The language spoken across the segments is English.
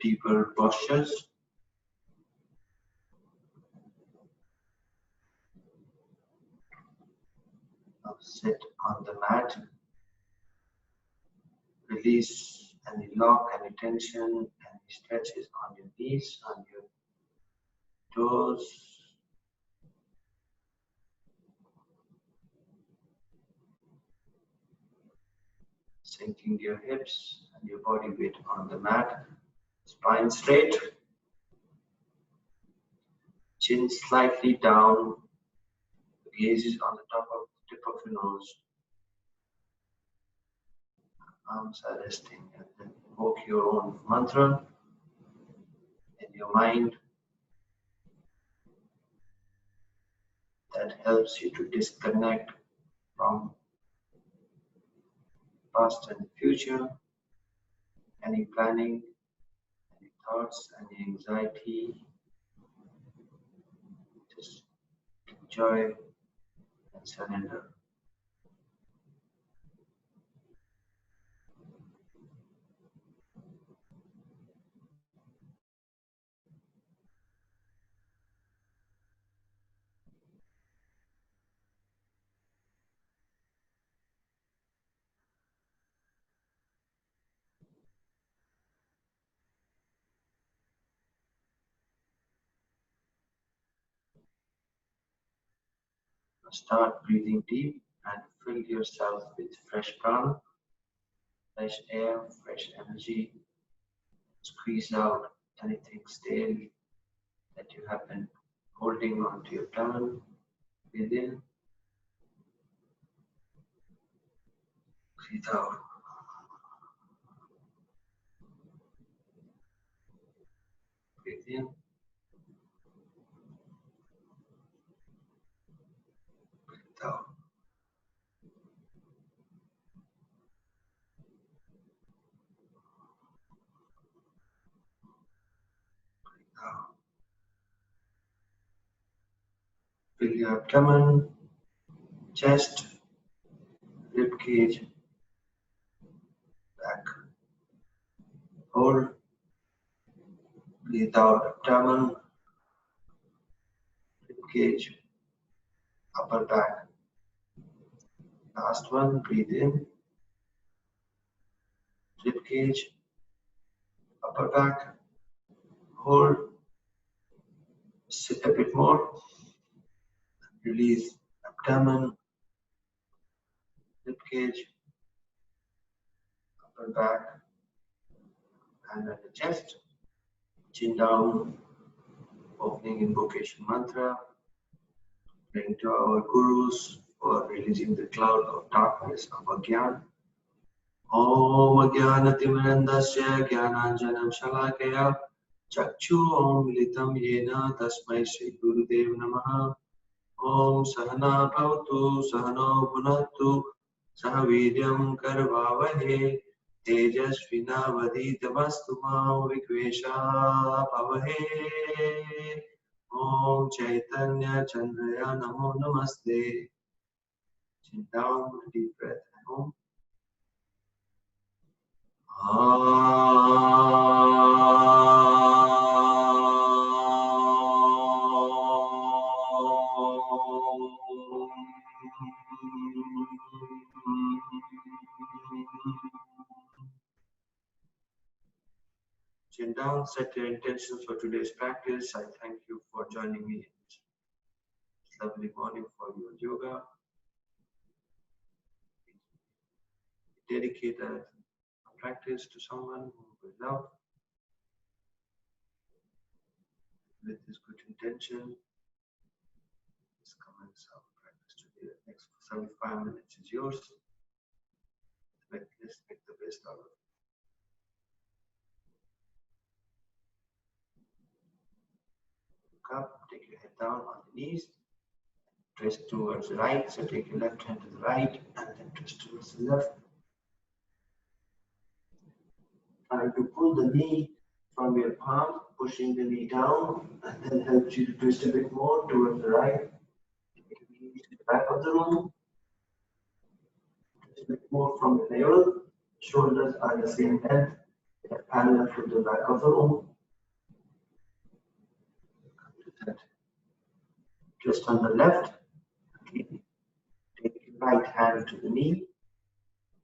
deeper postures. Now sit on the mat. Release any lock, any tension, any stretches on your knees, on your toes. Sinking your hips and your body weight on the mat. Spine straight. Chin slightly down. The gaze is on the top of the tip of your nose. Arms are resting, and then invoke your own mantra in your mind that helps you to disconnect from past and future, any planning, any thoughts, any anxiety. Just enjoy and surrender. Start breathing deep and fill yourself with fresh prana, fresh air, fresh energy. Squeeze out anything stale that you have been holding onto your tongue. Breathe in, breathe out. Breathe in, breathe out. Breathe out. Fill your abdomen, chest, rib cage, back. Hold. Breathe out, abdomen, rib cage, upper back. Last one, breathe in, rib cage, upper back. Hold. Sit a bit more. Release abdomen, rib cage, upper back, and at the chest. Chin down, opening invocation mantra. Praying to our gurus for releasing the cloud of darkness of Agyan. Om Agyanatimirandasya Gyananjanam Shalakaya Chakshu Om Militam Yena Tasmai Shri Gurudev Namaha. Om Sahana Bhavatu Sahano Bhunatu Sahavidyam Karvavahe Tejasvinavaditamastu Ma Vikvesha Bhavahe. Om Chaitanya Chandraya Namo Namaste. Chin down, deep breath and home. Chin down, set your intentions for today's practice. I thank you for joining me in this lovely morning for your yoga. Dedicate a practice to someone who will love. With this good intention, let's commence our practice today. The next 75 minutes is yours. Let's make the best out of it. Look up, take your head down on the knees, twist towards the right. So take your left hand to the right and then twist towards the left. Try to pull the knee from your palm, pushing the knee down, and then helps you to twist a bit more towards the right. Take the knee to the back of the room. Twist a bit more from the navel. Shoulders are the same length. Parallel to the back of the room. Twist on the left. Take your right hand to the knee.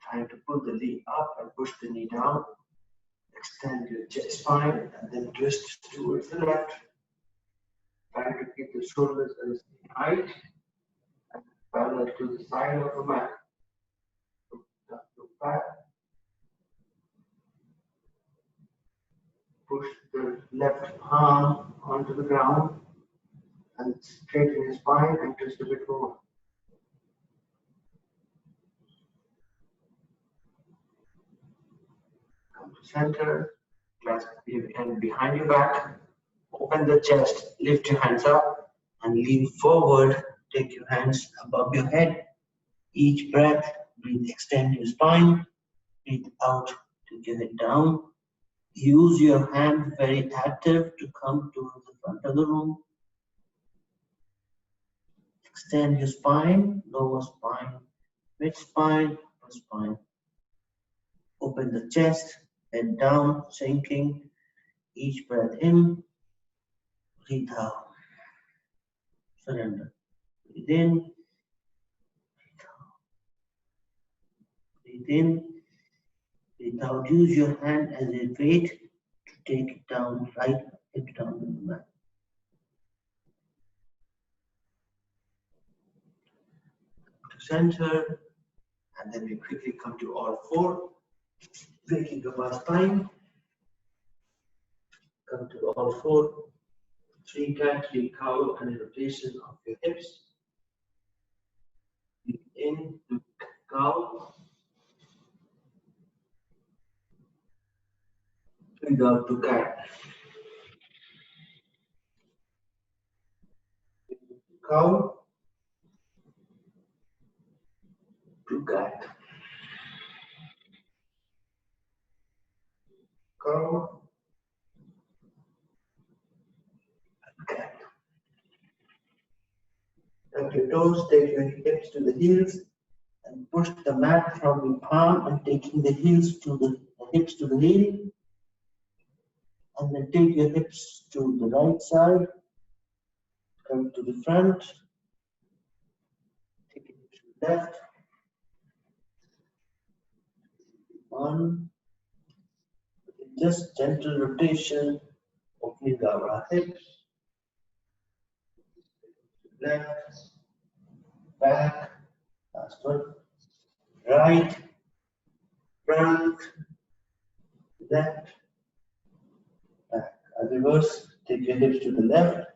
Trying to pull the knee up and push the knee down. Extend your chest spine and then twist towards the left. Trying to keep the shoulders at the same height and parallel to the side of the mat. Look back. Push the left palm onto the ground and straighten your spine and twist a bit more. Come to center, clasp your hand behind your back, open the chest, lift your hands up and lean forward. Take your hands above your head. Each breath, breathe, extend your spine, breathe out to get it down. Use your hand very active to come to the front of the room. Extend your spine, lower spine, mid spine, upper spine. Open the chest, head down, sinking. Each breath in, breathe out. Surrender. Breathe in, breathe in, breathe out. Use your hand as a weight to take it down, right hip down on the mat. To center, and then we quickly come to all four, waking up our spine. Come to all four, 3 cat, 3 cow, and a rotation of your hips. Breathe in to cow. Breathe out to cat. Cow to cat. Cow. Cat. Tuck your toes, take your hips to the heels, and push the mat from the palm and taking the heels to the hips to the heel. And then take your hips to the right side. Come to the front. Take it to the left. 1. Just gentle rotation, opening our hips. Left, back, last one. Right, front, left, back. As reverse, take your hips to the left,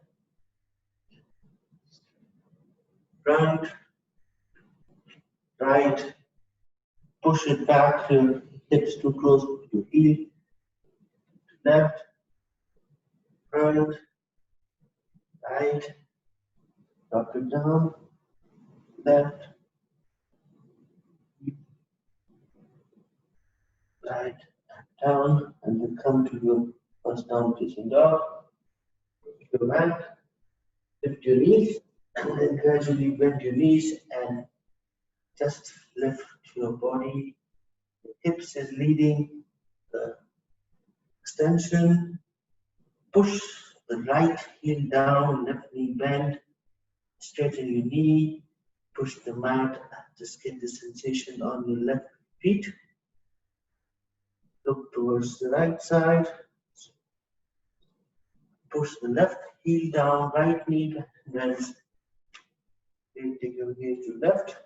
front, right, push it back, your hips too close to your heel, left, front, right, drop it down, left, right, down, and then come to your first down facing dog. Your mat, lift your knees, and then gradually bend your knees and just lift your body. The hips is leading the extension. Push the right heel down, left knee bend, straighten your knee, push the mat, just get the sensation on your left feet. Look towards the right side. Push the left heel down, right knee bends. Take your gaze to left.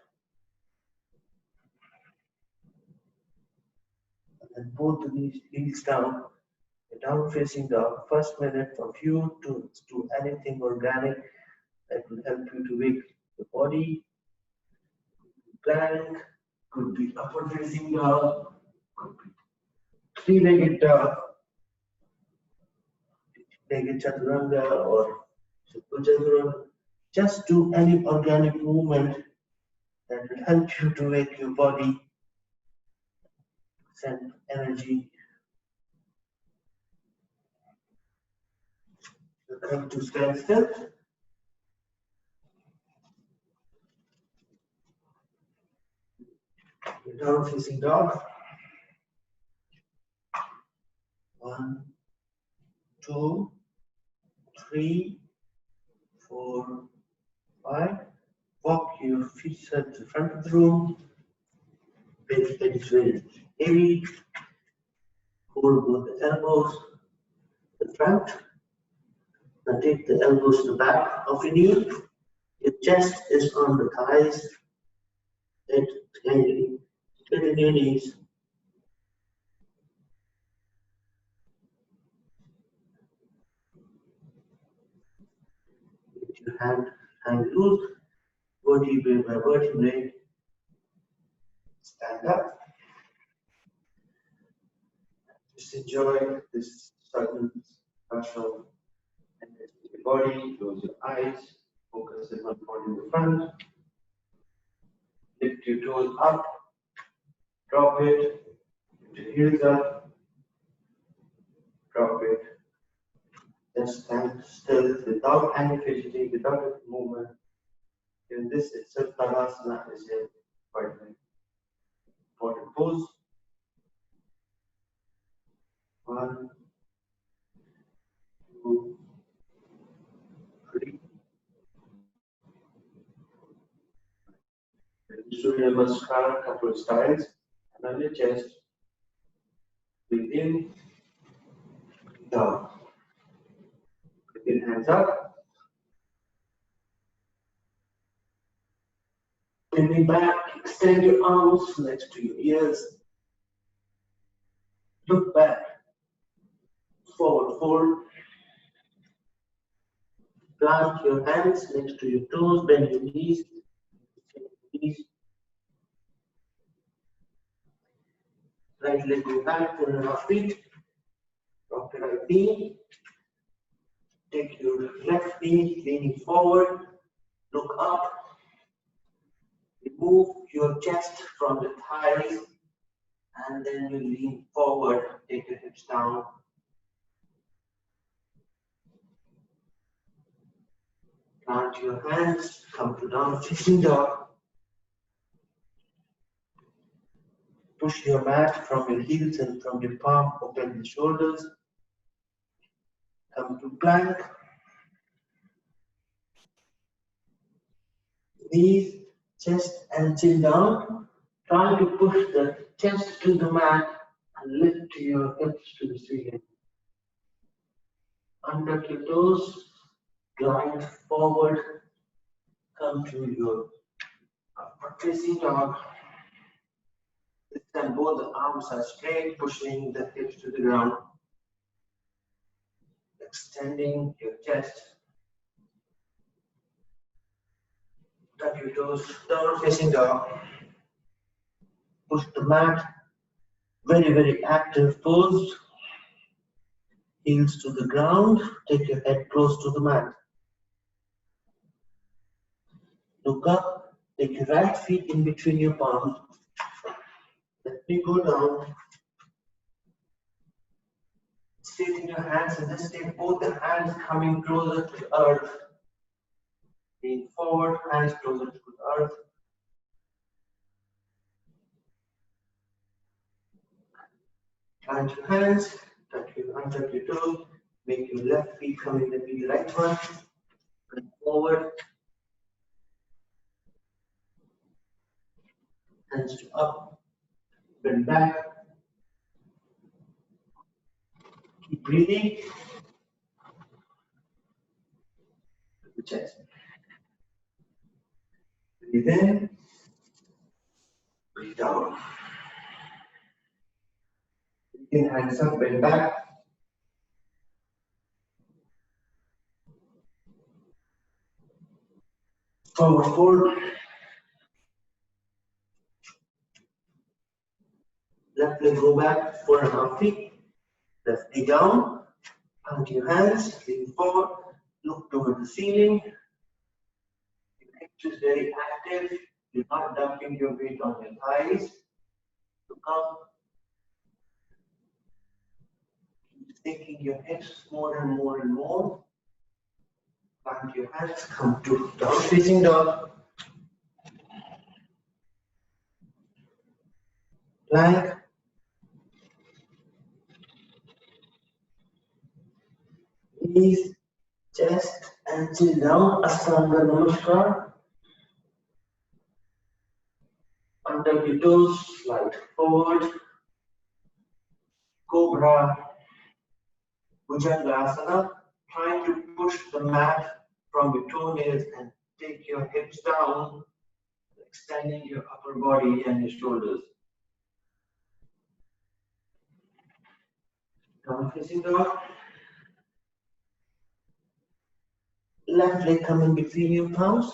And then both the heels down. The down facing dog. First minute from you to anything organic that will help you to wake the body. Plank, could be upward facing dog, could be three-legged dog, legged chaturanga or chaturanga. Just do any organic movement that will help you to wake your body, send energy. You come to standstill. Down facing dog. 1, 2, 3, 4, 5. Walk your feet to the front of the room. Bend that is very heavy. Hold both the elbows to the front. Now take the elbows to the back of your knee. Your chest is on the thighs. Head slightly straighten your knees. Get your hand loose. Vertebrae by vertebrae. Stand up. Just enjoy this sudden partial movement of your body. Close your eyes. Focus on one point in the front. Lift your toes up. Drop it. Lift your heels up. Drop it. Just stand still without any fidgeting, without any movement. In this itself, Tadasana is a quite important pose. 1, 2, 3. Surya Namaskar, couple of styles. And on your chest, breathe in, down. Breathe in, hands up. Bending back, extend your arms next to your ears. Look back, forward fold. Plant your hands next to your toes, bend your knees. Right leg go back, 4.5 feet. Drop your right knee. Take your left knee leaning forward. Look up. Remove your chest from the thighs. And then you lean forward. Take your hips down. Plant your hands. Come to down facing dog. Push your mat from your heels and from your palm, open the shoulders. Come to plank. Knees, chest and chin down. Try to push the chest to the mat and lift your hips to the ceiling. Untuck your toes, glide forward, come to your upward facing dog. This time both the arms are straight, pushing the hips to the ground. Extending your chest. Tuck your toes, down facing dog. Push the mat. Very, very active pose. Heels to the ground. Take your head close to the mat. Look up. Take your right feet in between your palms. Let me go down. Straighten your hands and just take both the hands coming closer to the earth. Lean forward, hands closer to the earth. Plant your hands, untuck your toes, make your left feet come in between the right one. Bend forward. Hands to up, bend back. Keep breathing. The chest. Breathe in, breathe out. Breathe in, hands up, bend back. Forward fold. Left leg go back 4.5 feet. Left knee down. Plant your hands, lean forward, look toward the ceiling. Your hips is very active. You're not dumping your weight on your thighs. Look up. Keep sinking your hips more and more and more. Plant your hands, come to down facing dog. Plank. knees, chest, and chin down. Ashtanga Namaskar. Under your toes, slide forward. Cobra, Bhujangasana. Trying to push the mat from your toenails and take your hips down, extending your upper body and your shoulders. Down facing dog. Left leg come in between your palms.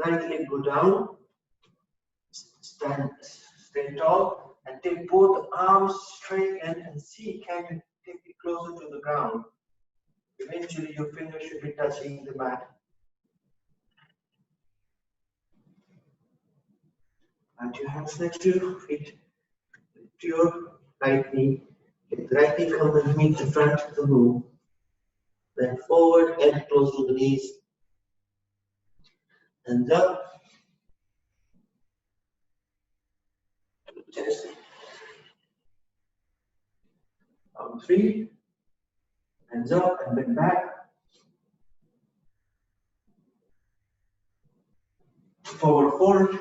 Right leg go down. Stay tall and take both arms straight and see, can you take it closer to the ground? Eventually your fingers should be touching the mat. And your hands next to your feet, to your right knee. Let the right knee come and meet the front of the room. Then forward, head close to the knees. Hands up. Chest. On 3. Hands up and bend back. Forward fold.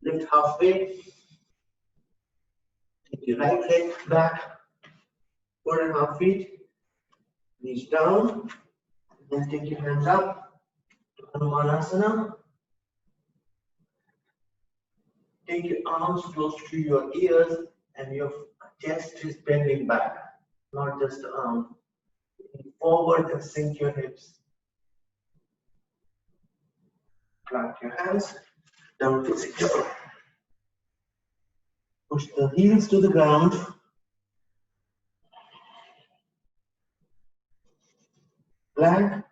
Lift halfway. Take your right leg back. 4.5 feet. Knees down. Then take your hands up to Hanumanasana. Take your arms close to your ears and your chest is bending back, not just the arm. Forward and sink your hips. Clamp your hands, down facing dog. Push the heels to the ground. Plank.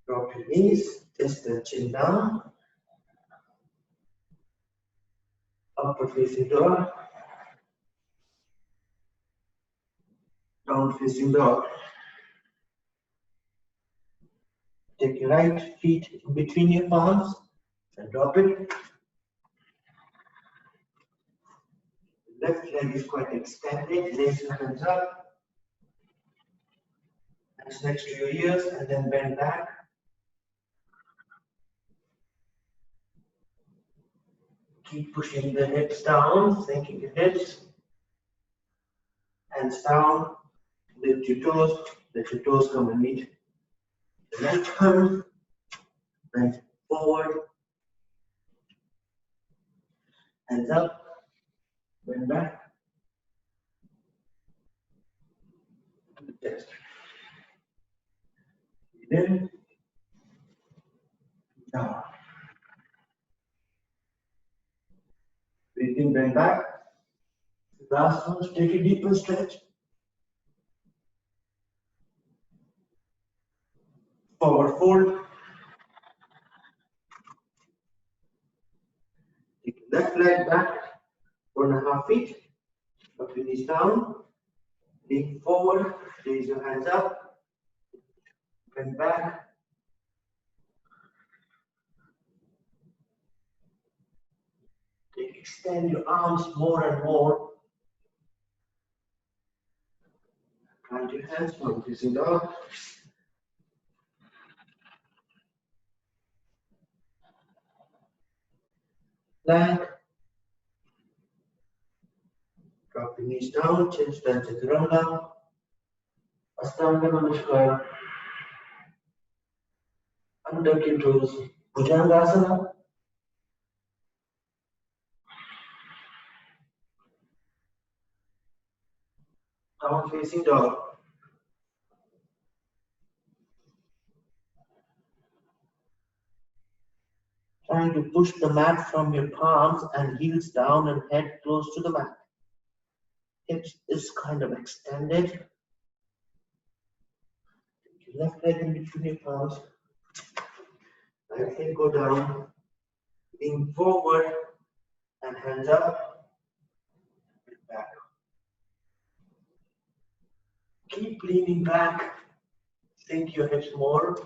Drop your knees, just the chin down. Upward facing dog. Down facing dog. Take your right feet in between your palms and drop it. Left leg is quite extended. Raise your hands up. Hands next to your ears and then bend back. Keep pushing the hips down, sinking your hips. Hands down. Lift your toes. Let your toes come and meet the left hand. Bend forward. Hands up. Bend back. Chest. In. Down. Breathe in, bend back. Last one, take a deeper stretch. Forward fold. Take your left leg back, 4.5 feet. Drop your knees down. Lean forward, raise your hands up. Bend back. Extend your arms more and more. Plant your hands, down facing dog. Plank. Drop your knees down, chin stand chaturanga. Ashtanga Namaskar. Under your toes, Bhujangasana. Down facing dog. Trying to push the mat from your palms and heels down and head close to the mat. Hips is kind of extended. Take your left leg in between your palms. Right leg go down. Lean forward and hands up. Back. Keep leaning back. Sink your hips more.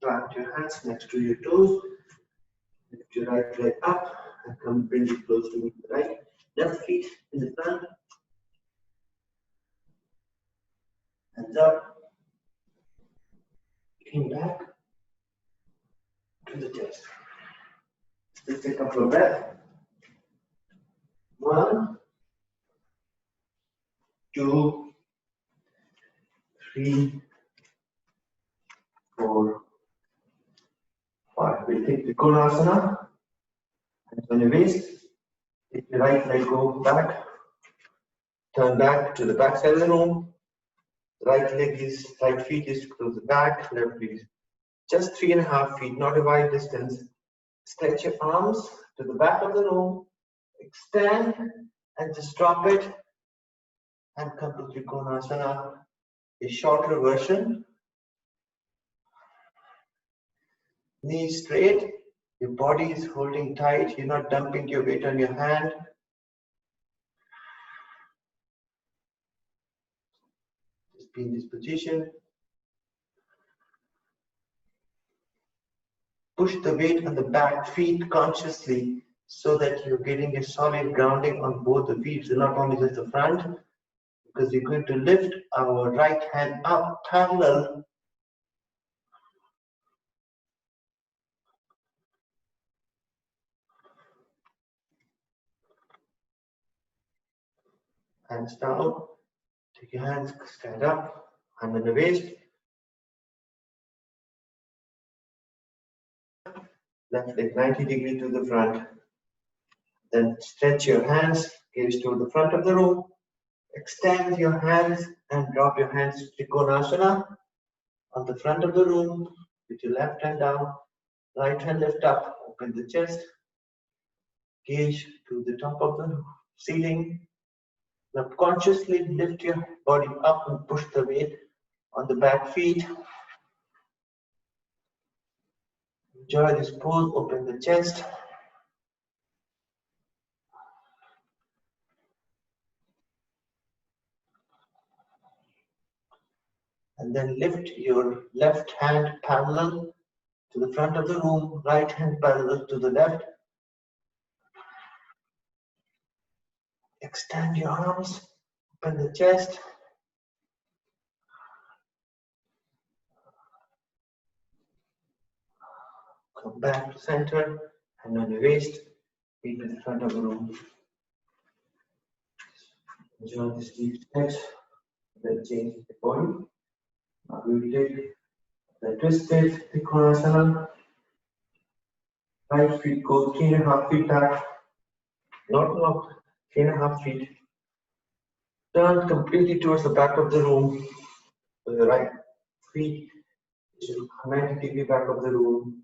Plant your hands next to your toes. Lift your right leg up and come bring it close to the right. 1, 2, 3, 4, 5. We'll take the Konasana. Hands on your waist. Take the right leg, go back. Turn back to the back side of the room. Right feet is to the back, left feet is just 3.5 feet, not a wide distance. Stretch your arms to the back of the room, extend and just drop it and come to Trikonasana, a shorter version. Knees straight, your body is holding tight, you're not dumping your weight on your hand. Just be in this position. Push the weight on the back feet consciously so that you're getting a solid grounding on both the feet, so not only just the front, because you're going to lift our right hand up parallel. Hands down, take your hands, stand up, hand on the waist. Left leg 90 degrees to the front. Then stretch your hands, gaze toward the front of the room. Extend your hands and drop your hands to Trikonasana on the front of the room with your left hand down, right hand lift up, open the chest, gaze to the top of the ceiling. Now consciously lift your body up and push the weight on the back feet. Enjoy this pose, open the chest. And then lift your left hand parallel to the front of the room, right hand parallel to the left. Extend your arms, open the chest. Come back to center, hand on the waist, feet to the front of the room. Enjoy this deep stretch, then change the body. Now we will take the twisted Trikonasana. Right feet go 3.5 feet back, not long, 3.5 feet. Turn completely towards the back of the room. So the right feet is 90 degrees back of the room.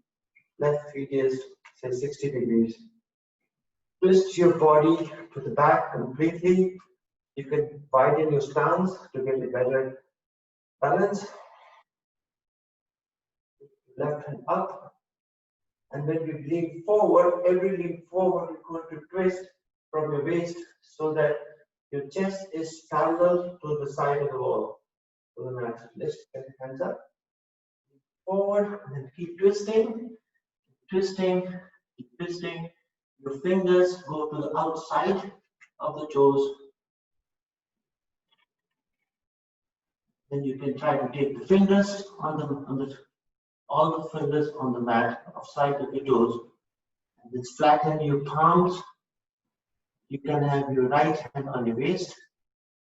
Left feet is say 60 degrees. Twist your body to the back completely. You can widen your stance to get a better balance. Left hand up. And when you lean forward, every lean forward, you're going to twist from your waist so that your chest is parallel to the side of the wall. To the mat. Let's get the hands up. Forward and keep twisting, twisting, keep twisting. Your fingers go to the outside of the toes. Then you can try to take the fingers all the fingers on the mat outside of your toes. And just flatten your palms. You can have your right hand on your waist,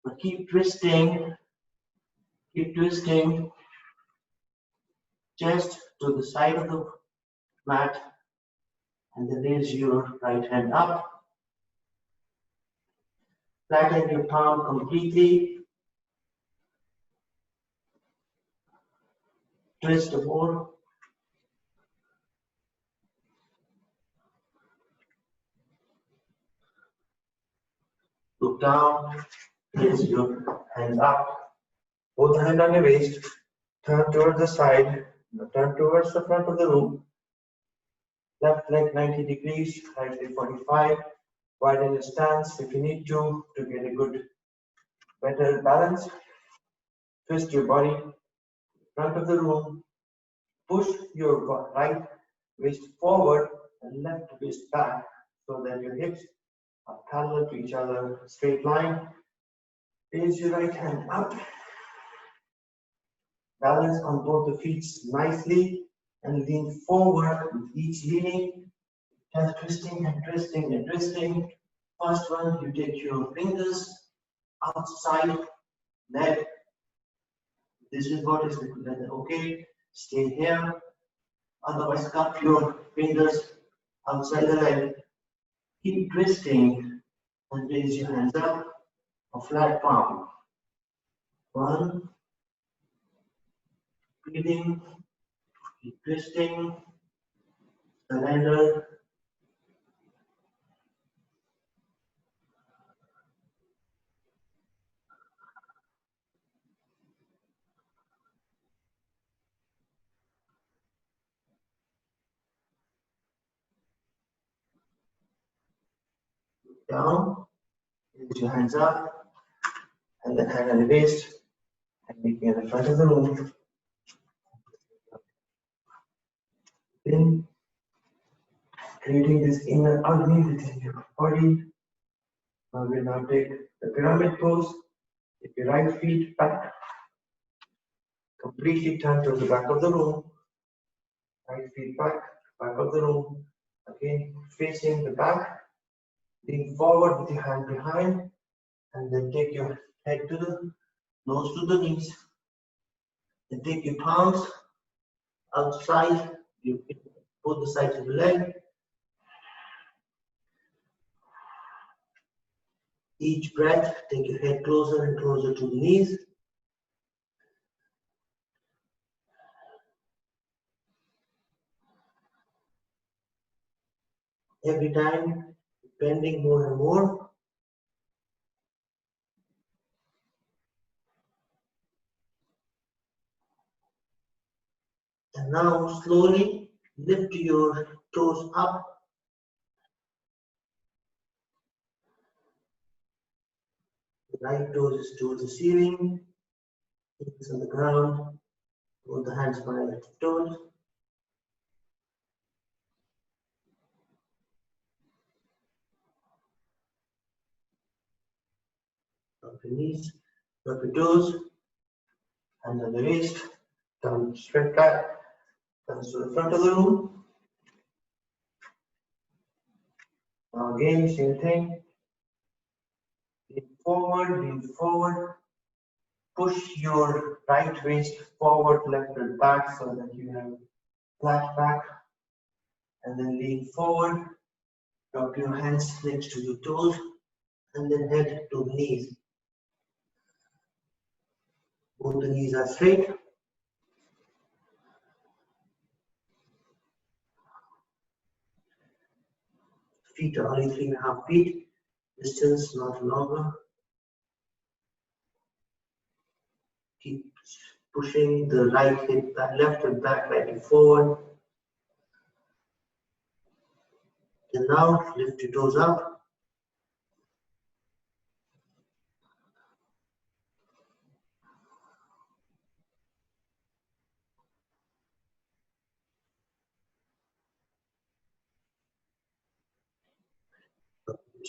but keep twisting, chest to the side of the mat, and then raise your right hand up. Flatten your palm completely. Twist more. Look down. Raise your hands up. Both hands on your waist. Turn towards the side. Turn towards the front of the room. Left leg 90 degrees, right leg 45. Widen your stance if you need to get a good, better balance. Twist your body, front of the room. Push your right waist forward and left waist back so that your hips are parallel to each other, straight line. Raise your right hand up. Balance on both the feet nicely and lean forward with each leaning. Just twisting and twisting and twisting. First one, you take your fingers outside leg. This is what is recommended. Okay, stay here. Otherwise, cup your fingers outside the leg. Keep twisting and raise your hands up. A flat palm. One, breathing, keep twisting, surrender. Down, raise your hands up, and then hand on the waist, and meet me at the front of the room. Then, creating this inner Agni within your body. Now we'll now take the pyramid pose. Take your right feet back, completely turn to the back of the room. Right feet back, back of the room. Again, facing the back. Lean forward with your hand behind, and then take your head to the nose to the knees. Then take your palms outside, you both the sides of the leg. Each breath, take your head closer and closer to the knees. Every time, bending more and more. And now slowly lift your toes up. The right toes is towards the ceiling, hands on the ground, hold the hands by the toes. Drop your knees, drop your toes, hands on the waist, down straight back, comes to the front of the room. Now again, same thing. Lean forward, push your right waist forward, left and back so that you have flat back. And then lean forward, drop your hands next to your toes, and then head to the knees. Both the knees are straight. Feet are only 3.5 feet. Distance not longer. Keep pushing the right hip back, left hip back, right forward. And now lift your toes up.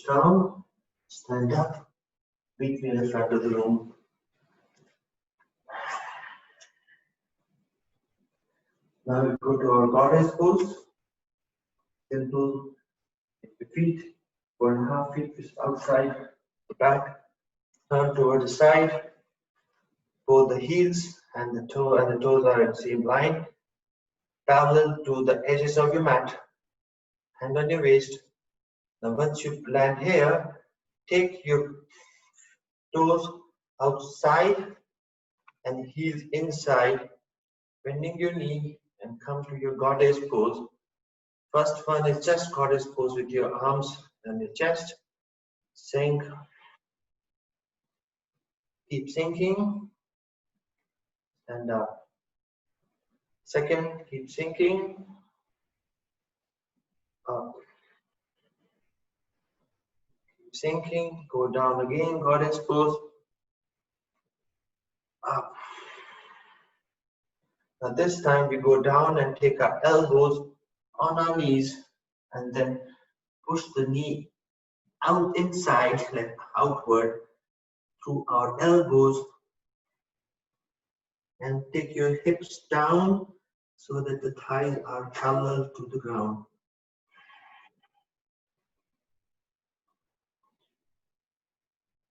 Down, stand up, meet me in the front of the room. Now we go to our goddess pose. Simple, your feet 4.5 feet outside, the back, turn toward the side, pull the heels and the toes are in the same line, parallel to the edges of your mat, hand on your waist. Now once you land here, take your toes outside and heels inside, bending your knee and come to your goddess pose. First one is just goddess pose with your arms and your chest. Sink. Keep sinking. Stand up. Second, keep sinking. Up. Keep sinking. Go down again. Goddess pose. Up. Now this time we go down and take our elbows on our knees and then push the knee out inside, like outward, through our elbows, and take your hips down so that the thighs are parallel to the ground.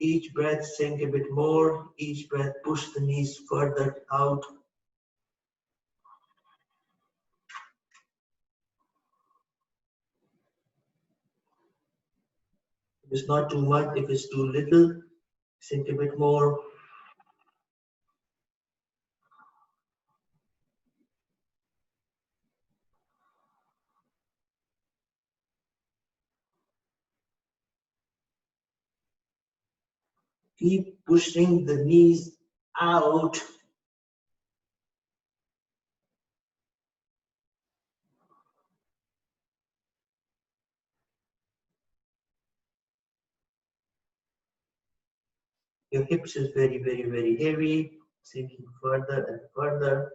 Each breath sink a bit more. Each breath push the knees further out. If it's not too much, if it's too little, sink a bit more. Keep pushing the knees out. Your hips is very, very, very heavy, sinking further and further.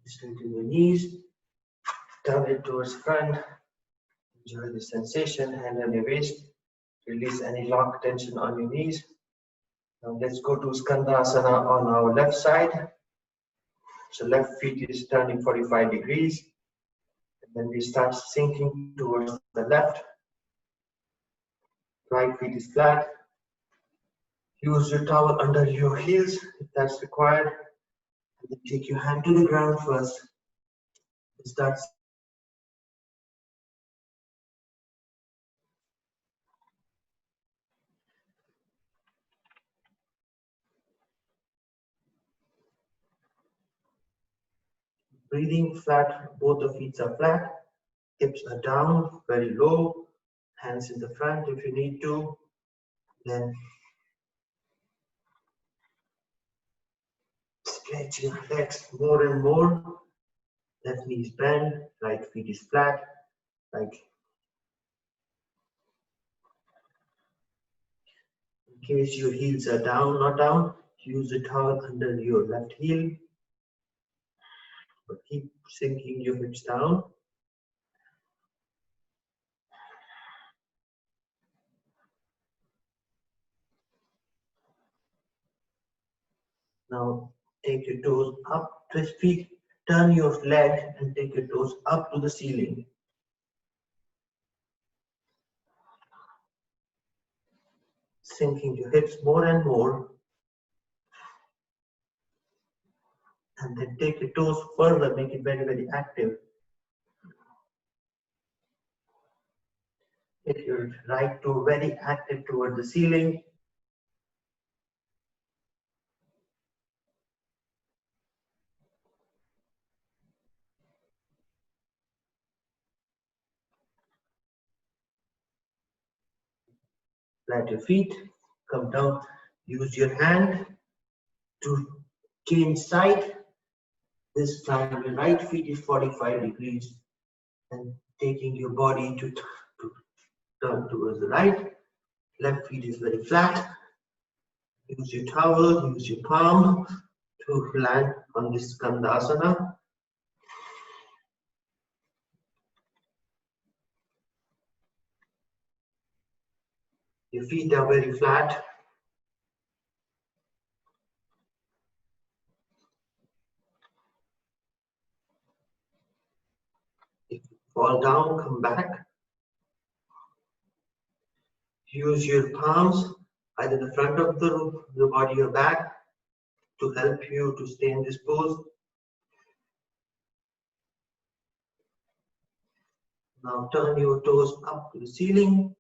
Straighten your knees, turn it towards front. Enjoy the sensation, hand on your waist. Release any lock tension on your knees. Now let's go to Skandasana on our left side. So left feet is turning 45 degrees. And then we start sinking towards the left. Right feet is flat. Use your towel under your heels if that's required. And then take your hand to the ground first. Start breathing flat. Both the feet are flat. Hips are down, very low. Hands in the front if you need to. Then stretch your legs more and more. Left knee is bent, right feet is flat. Like in case your heels are down, not down, use a towel under your left heel. But keep sinking your hips down. Now take your toes up, twist feet, turn your leg and take your toes up to the ceiling. Sinking your hips more and more. And then take your toes further, make it very, very active. Take your right toe very active toward the ceiling. Flat your feet, come down, use your hand to change side. This time your right feet is 45 degrees and taking your body to turn towards the right. Left feet is very flat. Use your towel, use your palm to land on this Skandasana. Your feet are very flat. If you fall down, come back. Use your palms, either the front of the body or back, to help you to stay in this pose. Now turn your toes up to the ceiling.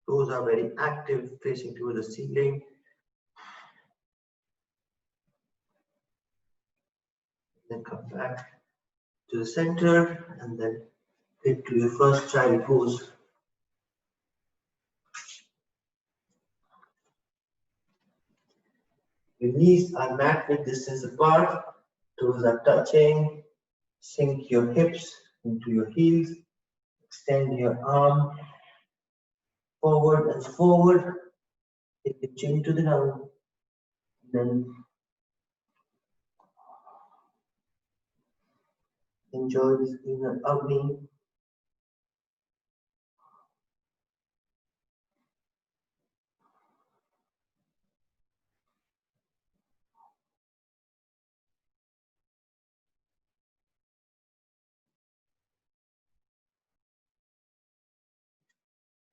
Toes are very active, facing towards the ceiling. Then come back to the center and then hit to your first child pose. Your knees are mat width distance apart, toes are touching. Sink your hips into your heels, extend your arm forward and forward, take the chin to the ground, then Enjoy this inner Agni.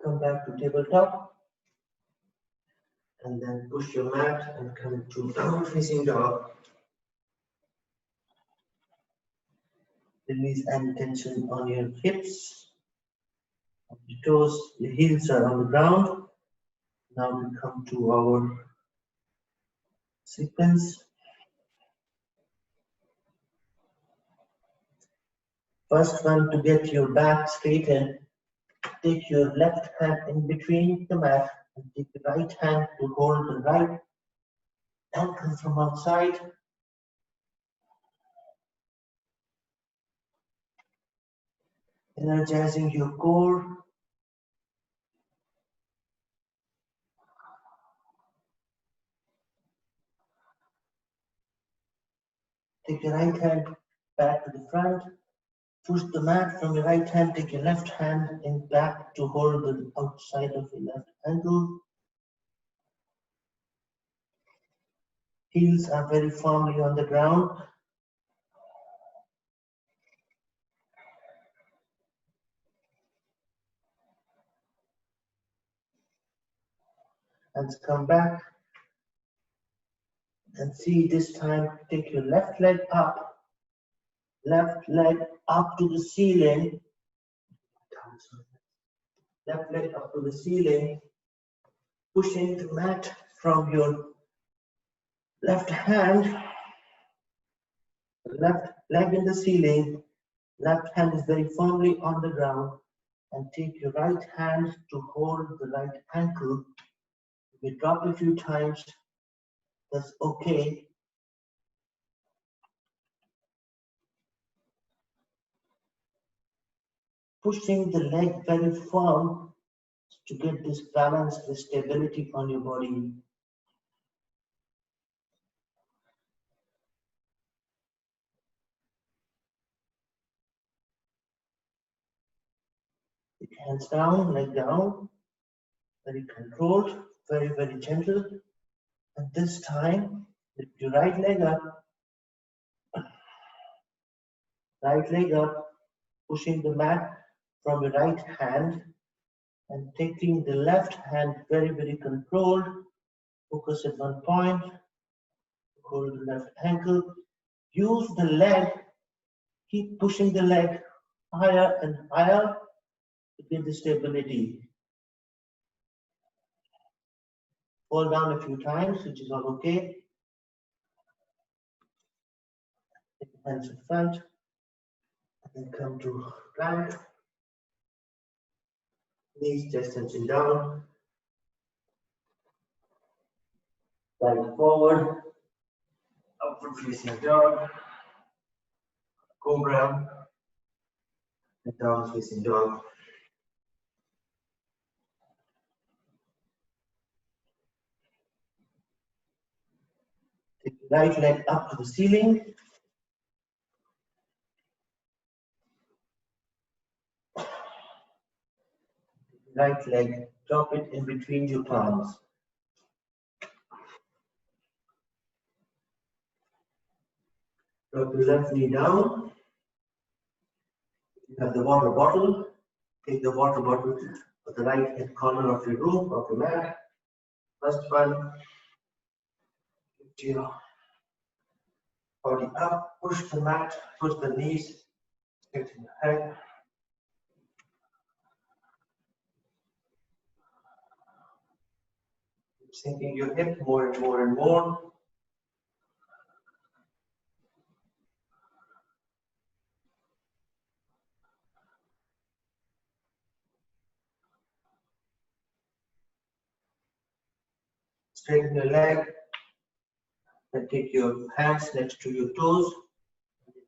Come back to tabletop and then push your mat and come to down facing dog. Release any tension on your hips, on your toes, your heels are on the ground. Now we come to our sequence. First one, to get your back straightened, take your left hand in between the mat and take the right hand to hold the right ankle from outside. Energizing your core. Take your right hand back to the front. Push the mat from your right hand. Take your left hand in back to hold the outside of your left ankle. Heels are very firmly on the ground. And come back. And see, this time take your left leg up. Left leg up to the ceiling. Left leg up to the ceiling. Pushing the mat from your left hand. Left leg in the ceiling. Left hand is very firmly on the ground. And take your right hand to hold the right ankle. If you drop a few times, that's okay. Pushing the leg very firm to get this balance, this stability on your body. Hands down, leg down, very controlled, very, very gentle. And this time, lift your right leg up, pushing the mat from your right hand and taking the left hand very, very controlled. Focus at one point, hold the left ankle. Use the leg, keep pushing the leg higher and higher to get the stability. Fall down a few times, which is all okay. Take the hands in front, and then come to plank. Knees, chest, and chin down. Slide forward, upward facing dog, cobra, and down facing dog. Take the right leg up to the ceiling. Right leg, drop it in between your palms. Drop your left knee down. You have the water bottle. Take the water bottle to the right hand corner of your room, of your mat. First one, lift your body up, push the mat, push the knees, straighten your head. Keep sinking your hip more and more and more. Straighten your leg. Then take your hands next to your toes.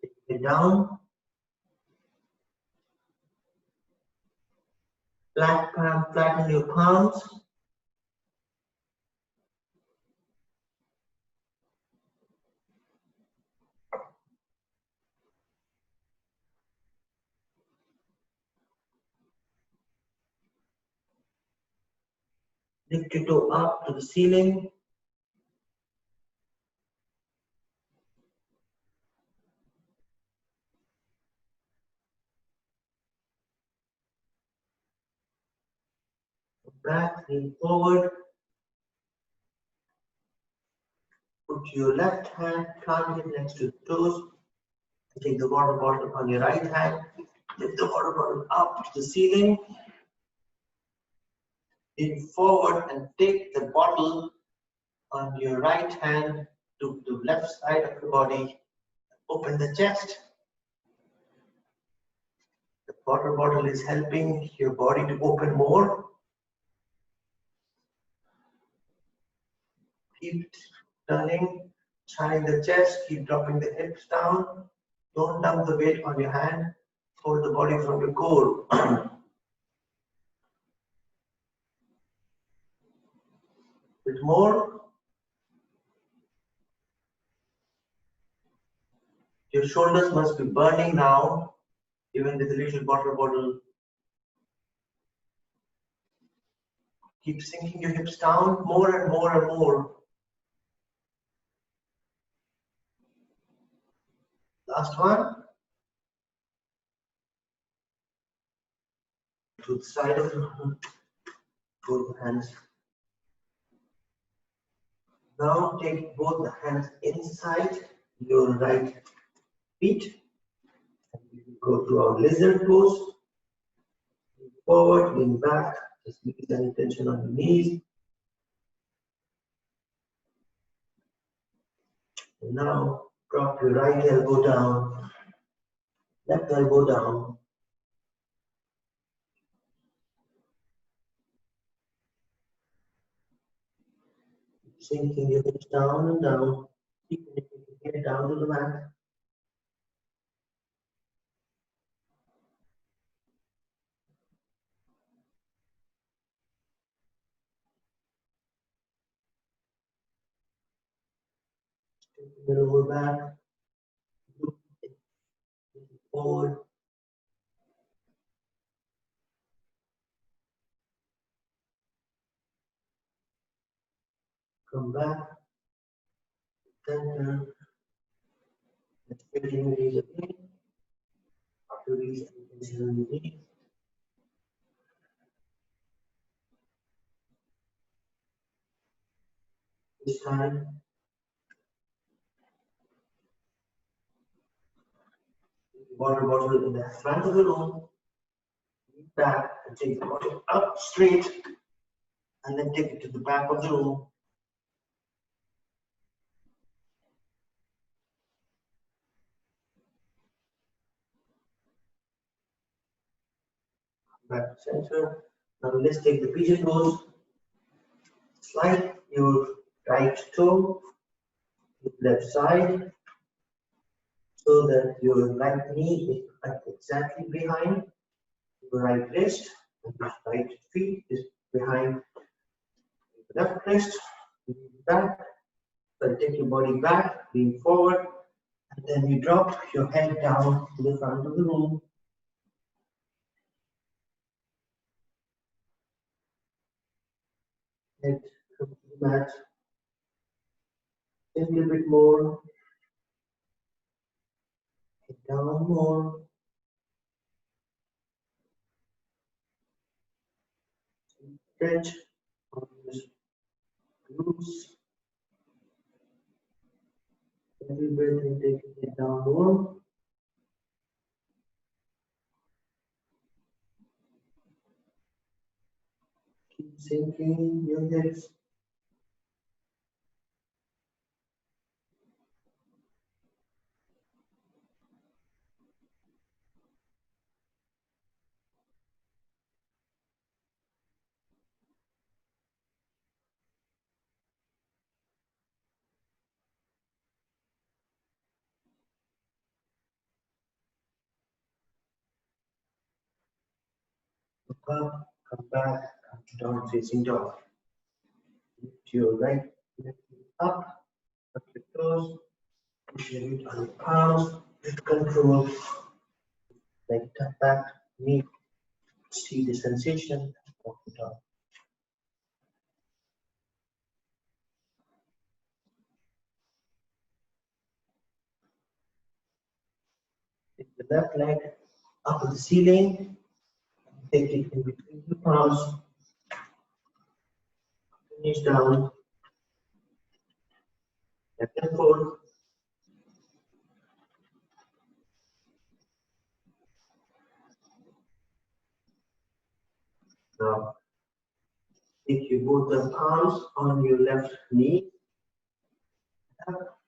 Take it down. Flatten your palms. Lift your toe up to the ceiling. Back, lean forward. Put your left hand, plant it next to the toes. Take the water bottle on your right hand. Lift the water bottle up to the ceiling. Lean forward and take the bottle on your right hand to the left side of your body. Open the chest. The water bottle is helping your body to open more. Keep turning, shining the chest, keep dropping the hips down. Don't dump the weight on your hand. Hold the body from your core. Bit more. Your shoulders must be burning now, even with a little water bottle. Keep sinking your hips down more and more and more. Last one. To the side of both hands. Now take both the hands inside your right feet. Go to our lizard pose. Lean forward, lean back. Just release any tension on your knees. And now drop your right elbow down, left elbow down. Sinking your hips down and down. Keep your head down to the mat. Taking it over back. Forward. Come back. Center. Let's bring your knees again. Release any tension on your knees. This time, water bottle in the front of the room. Lean back and take the bottle up straight, and then take it to the back of the room. Back to center. Now let's take the pigeon pose. Slide your right toe to the left side so that your right knee is exactly behind your right wrist, and your right feet is behind the left wrist. Lean back, so take your body back, lean forward, and then you drop your head down to the front of the room. Head comes to the mat. Just a little bit more. Head down more. Stretch. Loose. Every breath and taking it down more. Keep sinking your hips. Look up, come back, come down facing dog. Lift your right leg up, tuck your toes, push your feet on your palms with control. Leg tuck back, knee. See the sensation of the dog. the left leg up to the ceiling. Take it in between the palms. Knees down. Left and forth. Now, take you both the palms on your left knee. Up.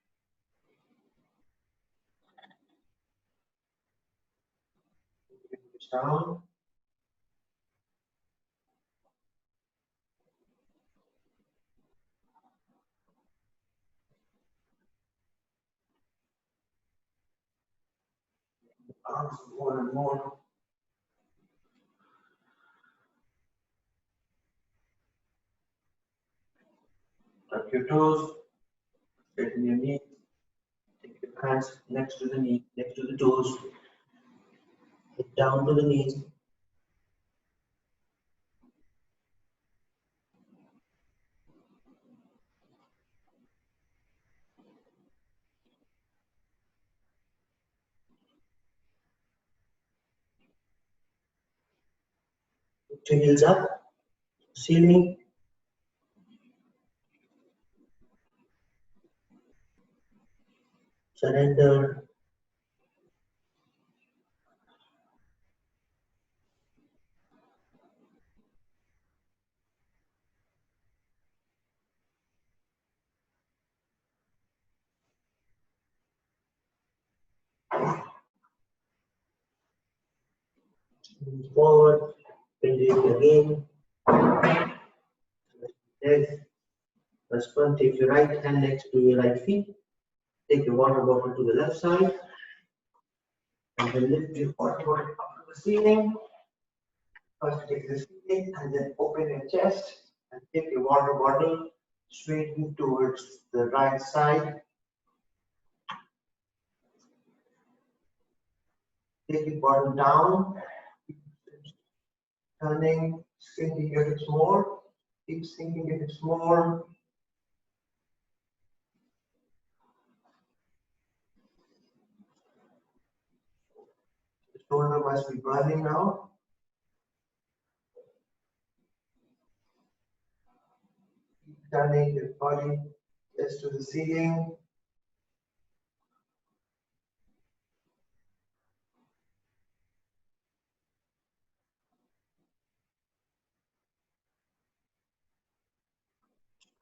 Down. Arms more and more. Tuck your toes. Straighten your knee. Take your hands next to the knee, next to the toes. Head down to the knees. Lift your heels up. Ceiling. Surrender. Move forward. Bend it again. Legs. First one, take your right hand next to your right feet. Take your water bottle to the left side. And then lift your water bottle up to the ceiling. First take the ceiling and then open your chest and take your water bottle straight towards the right side. Take your bottle down. Turning, sinking if it's more. Keep sinking if it's more. The shoulder must be burning now. Keep turning your body just to the ceiling.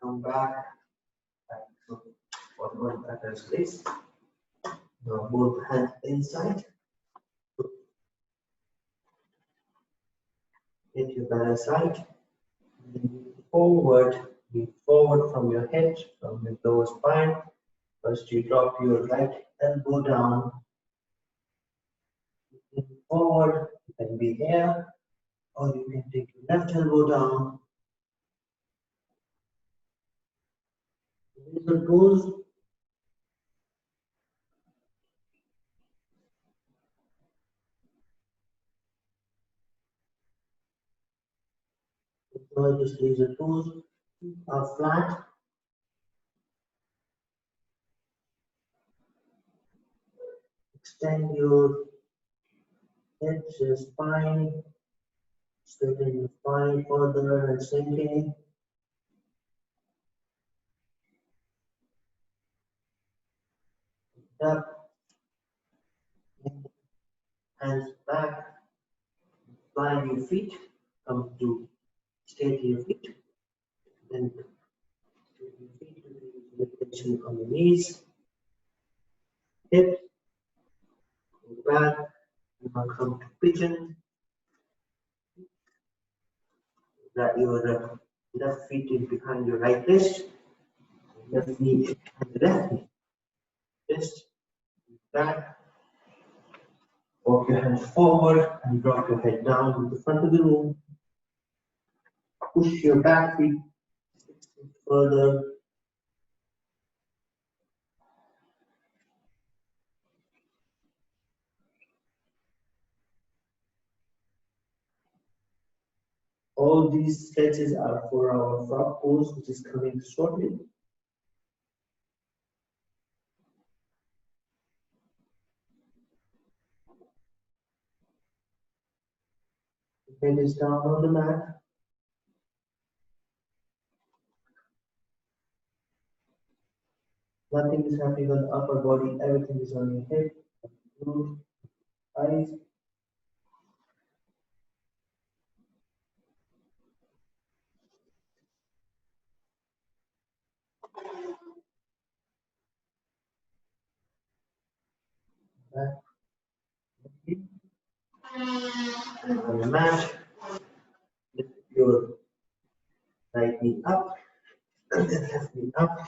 Come back to forward at space. Now both hands inside. Hit your balance side. Forward, lean forward from your head, from your lower spine. First you drop your right elbow down. Lean forward, you can be here, or you can take your left elbow down. Little toes. Just leave the toes are flat. Extend your head, your spine. Straighten your spine further and sinking. Up. Hands back. Fly your feet. Come to straight your feet. Then tension on the knees, hips, go back, now come to pigeon. That your left feet is behind your right wrist, left knee behind the left knee. Just back, walk your hands forward and drop your head down to the front of the room. Push your back feet further. All these stretches are for our frog pose, which is coming shortly. Head is down on the mat. Nothing is happening on the upper body, everything is on your head, nose, eyes. Back. And on the mat, lift your right knee up and then left knee up,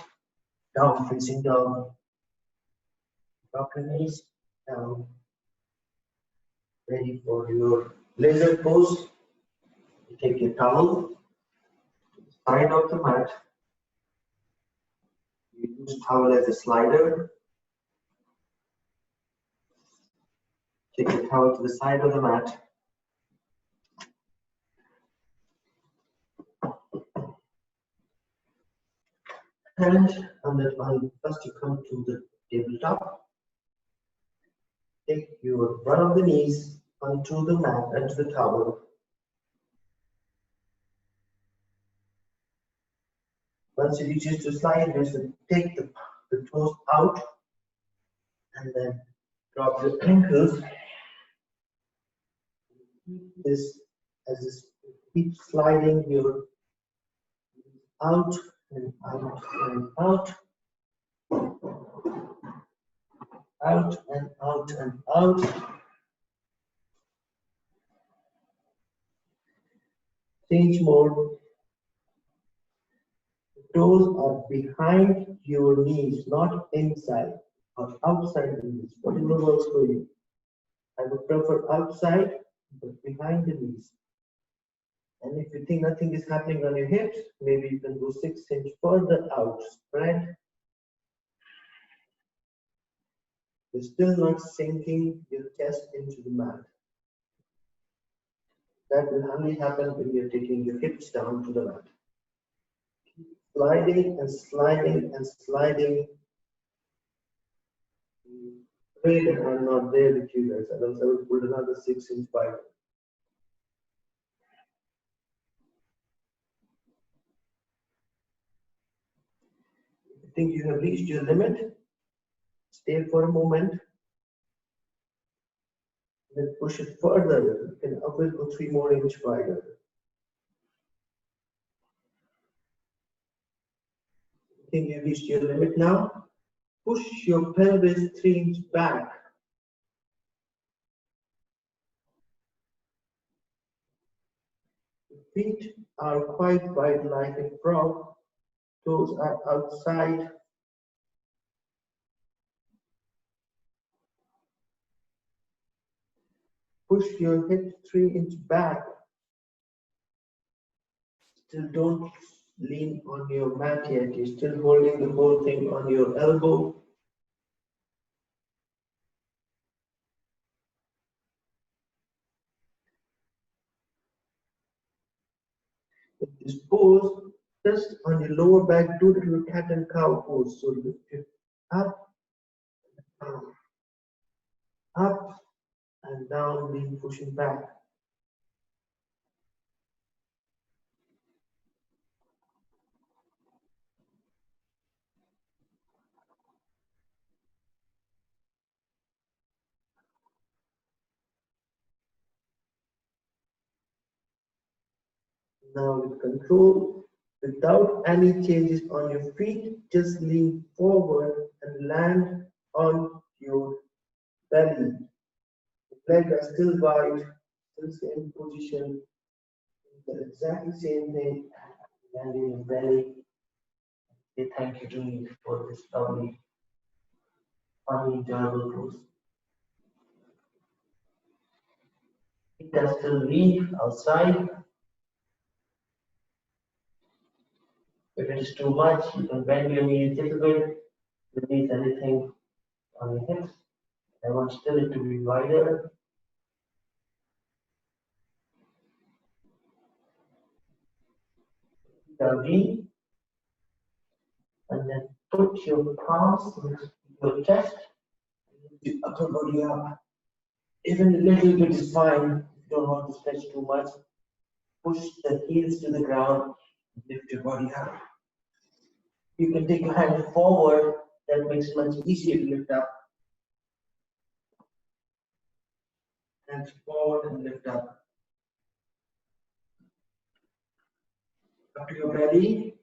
down facing dog. Drop your knees down, ready for your lizard pose. You take your towel, side of the mat. You use towel as a slider. Take the towel to the side of the mat. And on that one, first you come to the tabletop. Take your one of the knees onto the mat and to the towel. Once it reaches to slide, just take the toes out and then drop your ankles. Keep this as this, keep sliding your out and out and out, out and out and out. Change mode. The toes are behind your knees, not inside or outside the knees. Whatever works for you. I would prefer outside, but behind the knees. And if you think nothing is happening on your hips, maybe you can go 6 inches further out. Spread. You're still not sinking your chest into the mat. That will only happen when you're taking your hips down to the mat. Sliding and sliding and sliding. Pray that I'm not there with you guys, otherwise I will put another 6-inch Bible. If you think you have reached your limit, stay for a moment. Then push it further. You can always go 3 more inches wider. Think you reached your limit now? Push your pelvis 3 inches back. Feet are quite wide like a frog. Toes are outside. Push your hips 3 inches back. Still don't lean on your mat yet. You're still holding the whole thing on your elbow. In this pose, just on your lower back, do the little cat and cow pose. So lift it up, down, up, and down, lean, pushing back. Now with control, without any changes on your feet, just lean forward and land on your belly. The legs are still wide, still same position, the exactly same thing, landing your belly. Say thank you to me for this lovely, funny, enjoyable pose. Feet are still weak outside. If it is too much, you can bend your knees a little bit, release anything on your hips. I want still it to be wider. Down in, and then put your palms next to your chest, the upper body up. Even a little bit is fine. you don't want to stretch too much, push the heels to the ground, lift your body up. You can take your hand forward, that makes it much easier to lift up. Hands forward and lift up. Up to your belly.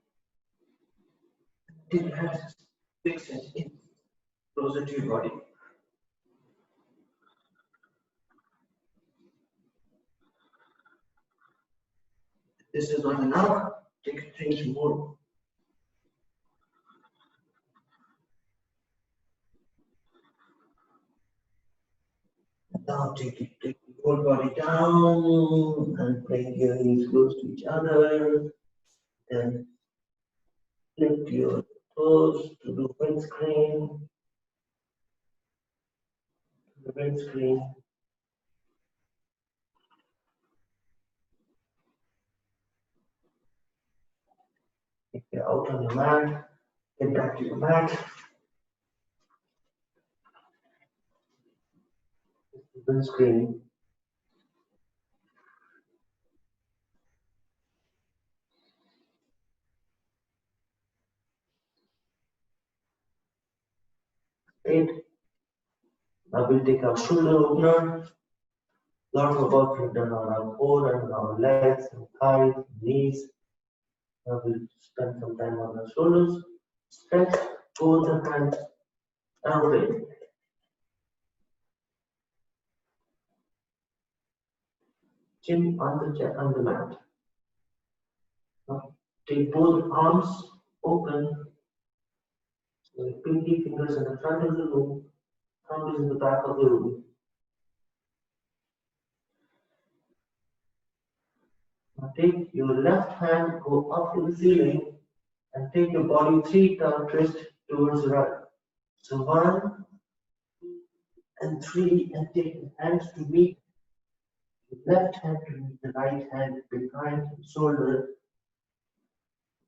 Take your hands, fix it in, closer to your body. This is not enough. Take things more. Now take the whole body down and bring your knees close to each other. Then lift your toes to the windscreen. The windscreen. If you're out on the mat, get back to your mat. The windscreen. Great. Now we'll take our shoulder opener. Lots of work we've done on our core and our legs and thighs, and knees. Now we'll spend some time on our shoulders. Stretch both the hands away. Chin on the mat. Now take both arms open. So the pinky fingers in the front of the room, thumb is in the back of the room. Now take your left hand, go up to the ceiling, and take your body 3 turn twist towards the right. So 1, 2, and 3, and take the hands to meet the left hand to meet the right hand behind the shoulder,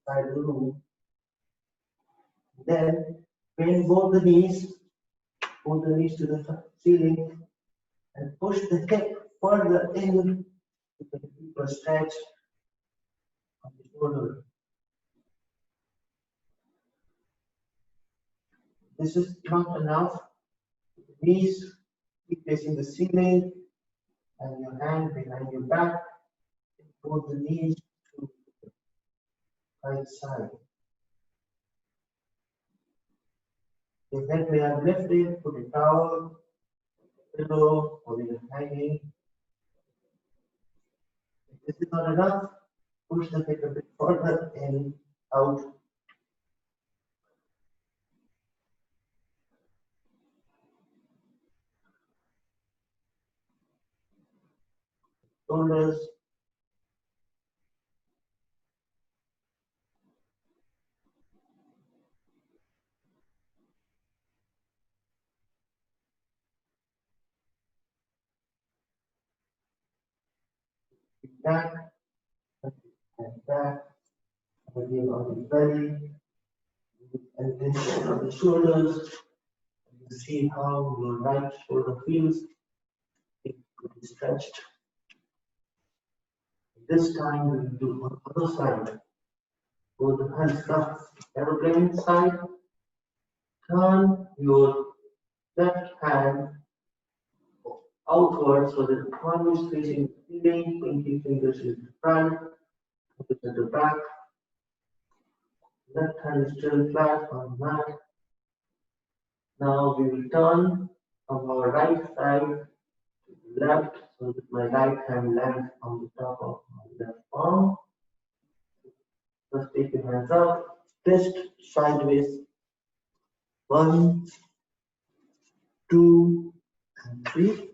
side of the room. Then bend both the knees to the ceiling, and push the hip further in to get a deeper stretch of the shoulder. This is not enough. Knees keep facing the ceiling and your hand behind your back. Both the knees to the right side. Your head may have lifted, put a towel, pillow, or even hanging. If this is not enough, push the hip a bit further in, out. Shoulders. Back and back. Again on the belly. And then on the shoulders. You see how your right shoulder feels. It's stretched. This time we will do on the other side. Both the hands up, aeroplane side. Turn your left hand outward so that the palm is facing the ceiling, pinky fingers in the front, fingers at the back. Left hand is still flat on the mat. Now we will turn from our right side to the left so that my right hand lands on the top of my left palm. First take your hands up, twist sideways. 1, 2, and 3.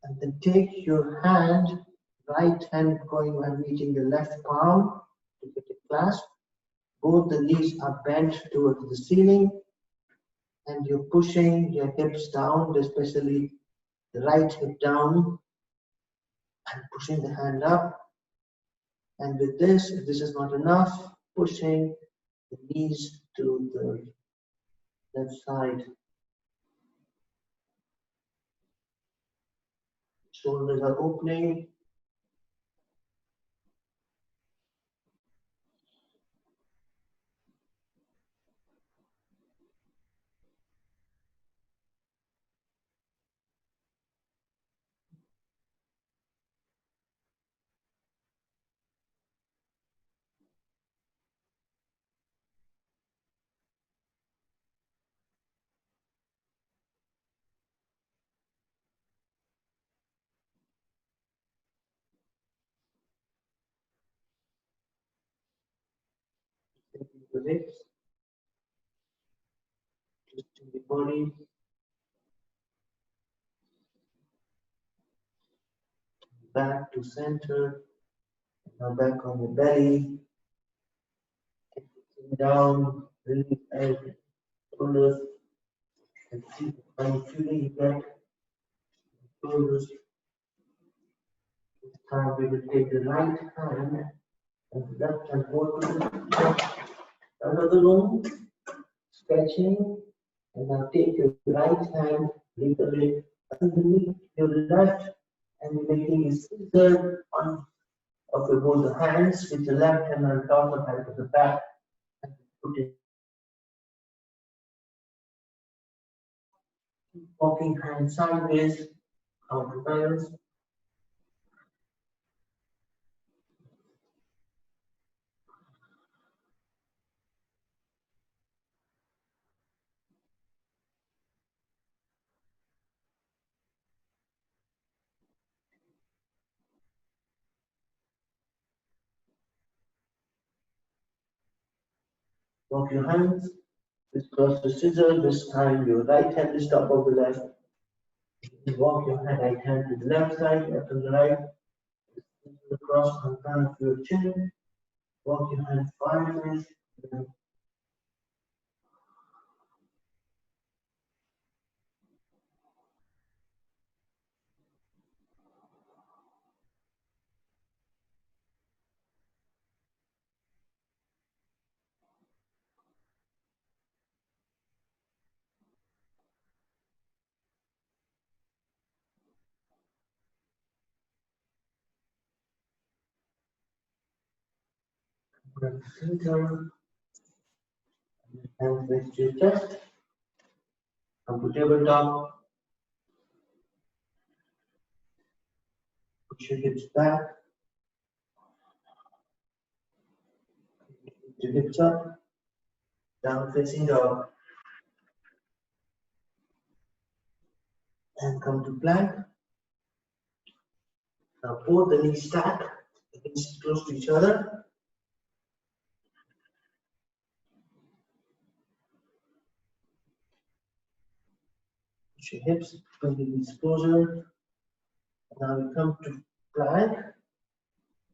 And then take your hand, right hand going and reaching the left palm to get a clasp. Both the knees are bent towards the ceiling, and you're pushing your hips down, especially the right hip down, and pushing the hand up. And with this, if this is not enough, pushing the knees to the left side. Shoulders are opening, the hips, twisting the body, back to center, now back on the belly, down, release head, shoulders, and see how feeling you get, shoulders. This time we will take the right hand and the left hand go to the another room, stretching, and now take your right hand, little bit underneath your left, and you're making a scissor on of your both the hands with the left hand on top of hand to the back, and put it. Walking hand sideways, counterbalance. Walk your hands, cross the scissor. This time your right hand is top of the left. Walk your right hand to the left side, left to the right. Cross in front of your chin. Walk your hand sideways. Grab the center. Hands next to your chest. Come to tabletop. Push your hips back. Your hips up. Down facing dog. And come to plank. Now both the knees stack against close to each other. Push your hips, bring the knees closer. Now we come to plank.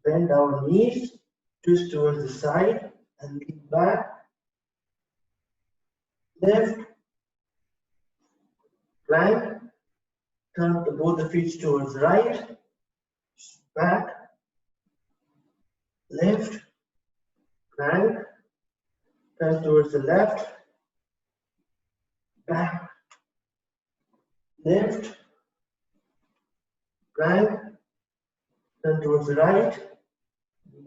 Bend our knees, twist towards the side, and lean back. Lift, plank. Turn both the feet towards the right. Back. Lift, plank. Turn towards the left. Back. Lift, plank. Turn towards the right.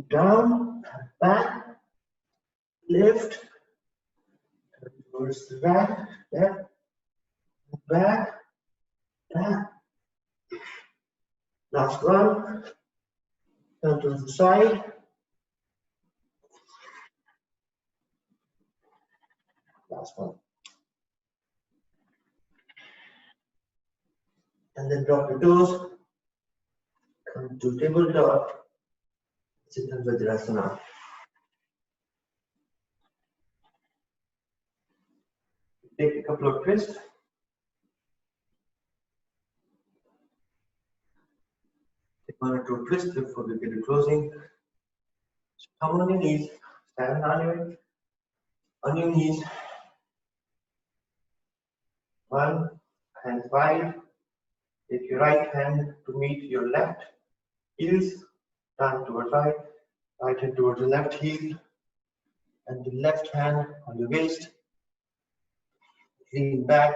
Down, back. Lift, turn towards the right. Left, back, back. Last one. Turn to the side. Last one. And then drop your toes. Come to tabletop. Sit in Vajrasana. Take a couple of twists. Take one or two twists before we get to closing. So come on your knees. Stand on your knees. One hand wide. Take your right hand to meet your left heels. Turn towards right. Right hand towards the left heel. And the left hand on your waist. Lean back.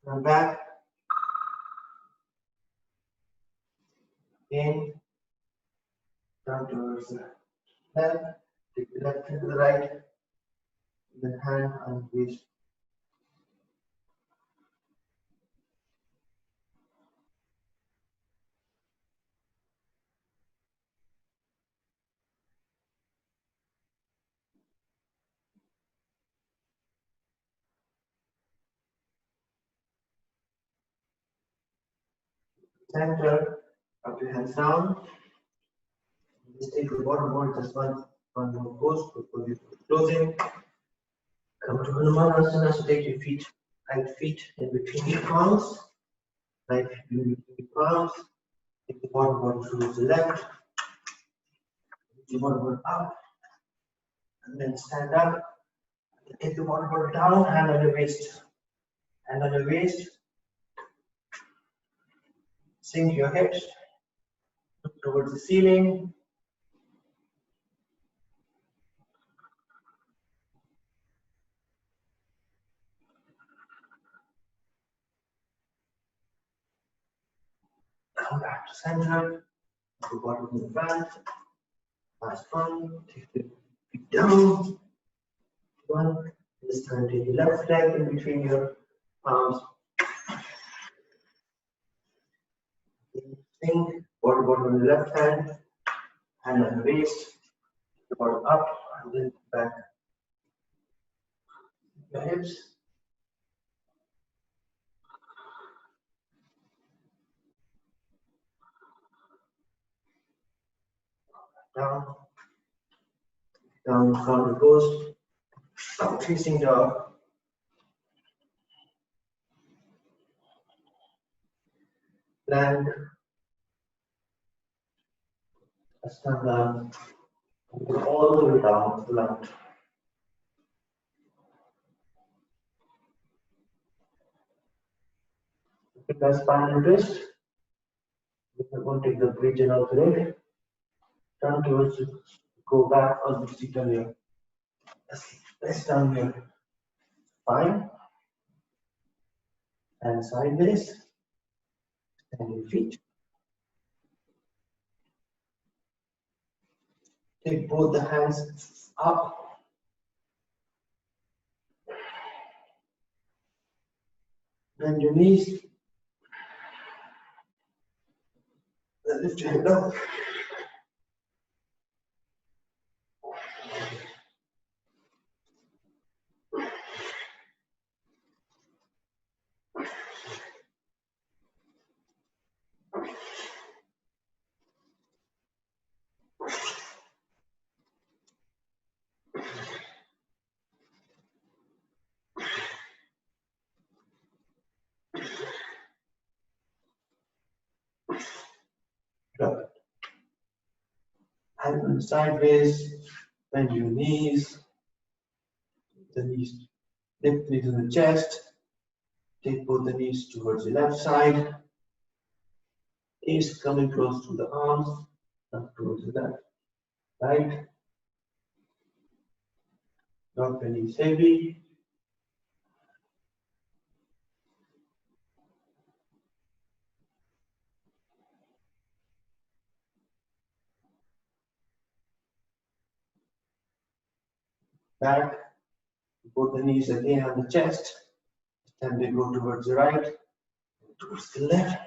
Turn back. In. Turn towards the left. Take the left hand to the right. The hand on the waist. center, up your hands down. Just take the bottom one, just one more pose before you closing. Come to Hanumanasana, so take your feet, right feet in between your palms, right feet in between your palms. Take the bottom one towards the left, take the bottom one up, and then stand up. Take the bottom one down, hand on your waist. Hand on your waist. Sink your hips, look towards the ceiling. Come back to center. The bottom of the front. Last one. Take the feet down. One. This time take your left leg in between your palms. Sink. Bottom on the left hand. Hand on the waist. The bottom up and then back. Your hips. Down. Down, counter pose. Facing dog. Plank. Stand down. Go all the way down to lunge. Take the spine and wrist. We're going to take the bridge and out today. Turn towards you. Go back on the seat on your press down your spine and sideways. Stand your feet. Take both the hands up. Bend your knees. Then lift your head up. Drop it. Hand sideways. Bend your knees. The knees. Lift knees to the chest. Take both the knees towards the left side. Knees coming close to the arms. Not towards the left. Right. Drop your knees heavy. Back. Both the knees again on the chest. Then they go towards the right, towards the left.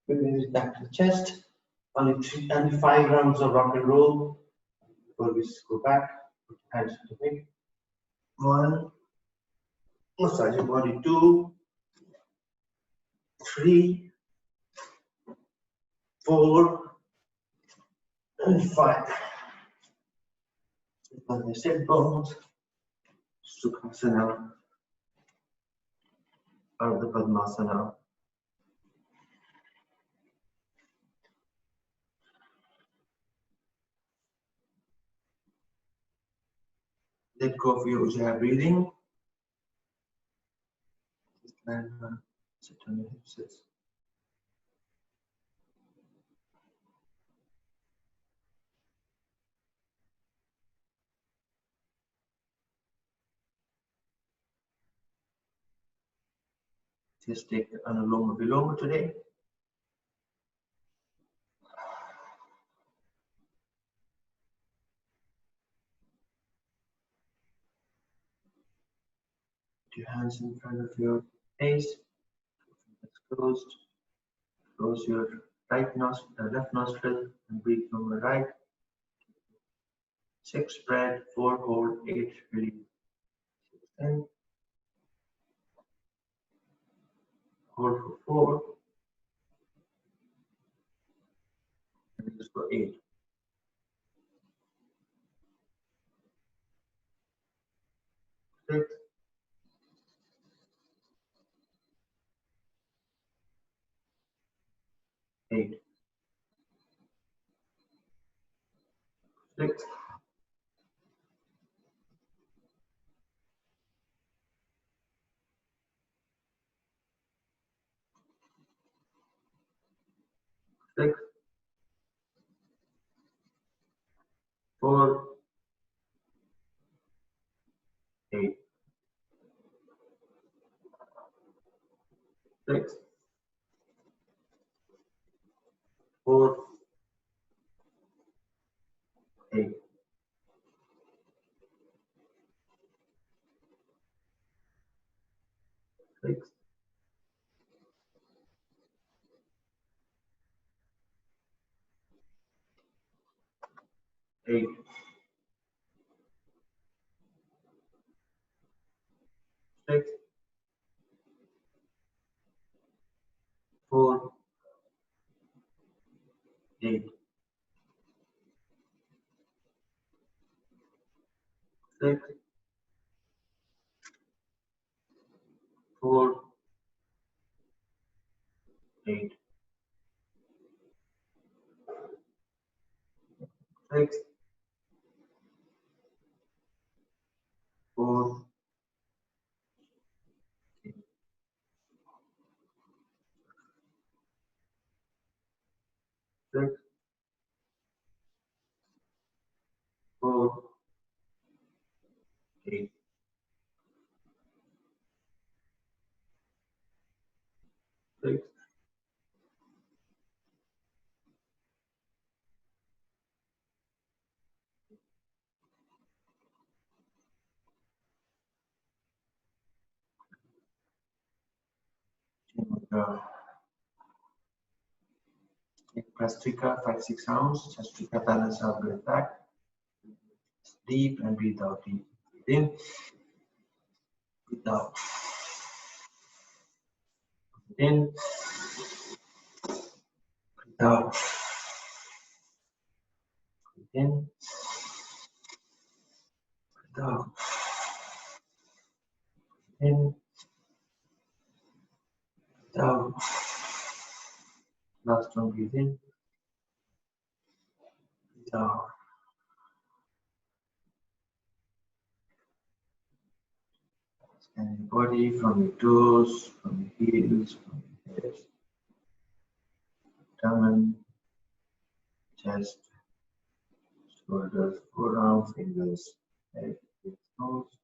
Bring it back to the chest. Only 5 rounds of rock and roll. Before we go back, put your hands to the hip. 1. Massage your body. 2, 3, 4, and 5. On the sit bones, Sukhasana, Ardha Padmasana. Let go of your Ujjayi breathing. Just land sit on your hips. Just take Anuloma Viloma today. your hands in front of your face. Fingers closed. Close your left nostril and breathe from the right. 6 breath, 4 hold, 8 release. 6 in. Hold for 4. Release for 8. 6. 8. 6. 6. 4. 8. 6. 4. 8. 6. 8. 6. 4. 8. 6. 4. 8. 6. 4. 8. 6. 4. 8. 6. Take Prastrika 5-6 rounds. Prastrika, balance out, breath back. Deep and breathe out deep. Breathe in, breathe out. Breathe in, breathe out. Breathe in, breathe out. In, breathe out. Last one, breathe in, breathe out. Scan your body from your toes, from your heels, from your hips, abdomen, chest, shoulders, forearm, fingers, head, nose.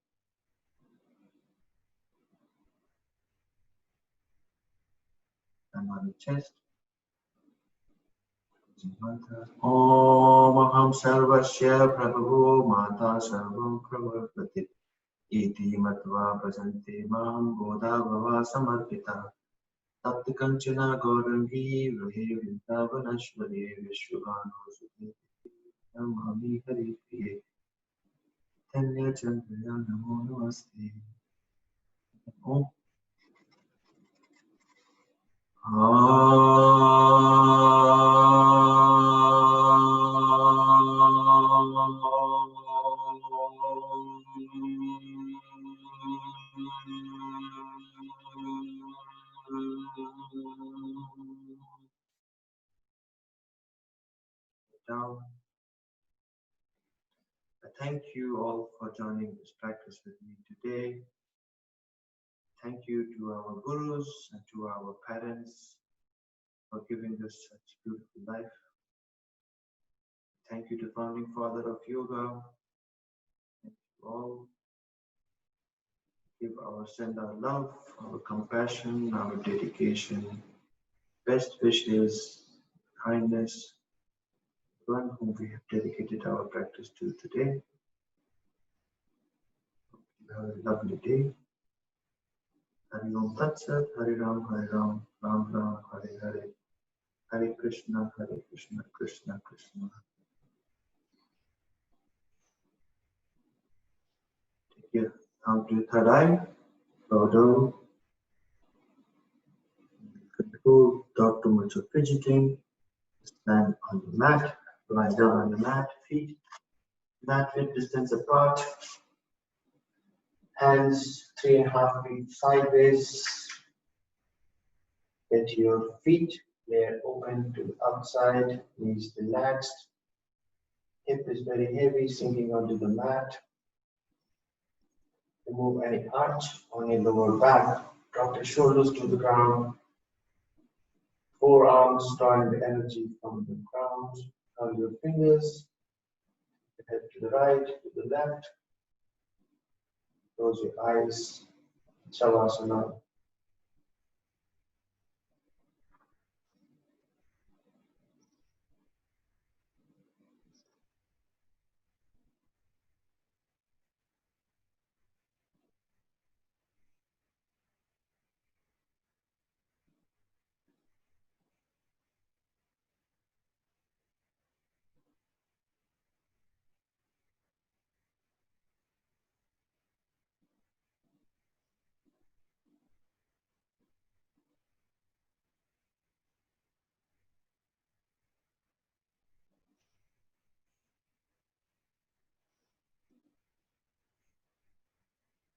And on the chest. Om Aham Sarvasya Prabhu Mata Sarvam Pravarpati Iti Matva Prasante Mam Bodha Bhava Samarpita Tapti Kanchana Gaurangi Vrahe Vrindavanashvare Vishwavano Sudhi Namami Hari Priye Tanya Chandrya Namo Namaste Om Down. I thank you all for joining this practice with me today. Thank you to our gurus and to our parents for giving us such beautiful life. Thank you to founding father of yoga. Thank you all. Send our love, our compassion, our dedication, best wishes, kindness, one whom we have dedicated our practice to today. Have a lovely day. Hari Om Tat Sat, Hari Ram, Ram Ram, Hare Hare, Hare Krishna, Krishna Krishna. Take your thumb to your third eye, bow down, control, not too much of fidgeting. Stand on the mat, lie down on the mat, feet mat width distance apart, hands 3.5 feet sideways. Get your feet layer open to the outside, knees relaxed, hip is very heavy, sinking onto the mat. Remove any arch on your lower back, drop your shoulders to the ground, forearms drawing the energy from the ground, curl your fingers, head to the right, to the left, close your eyes, Shavasana.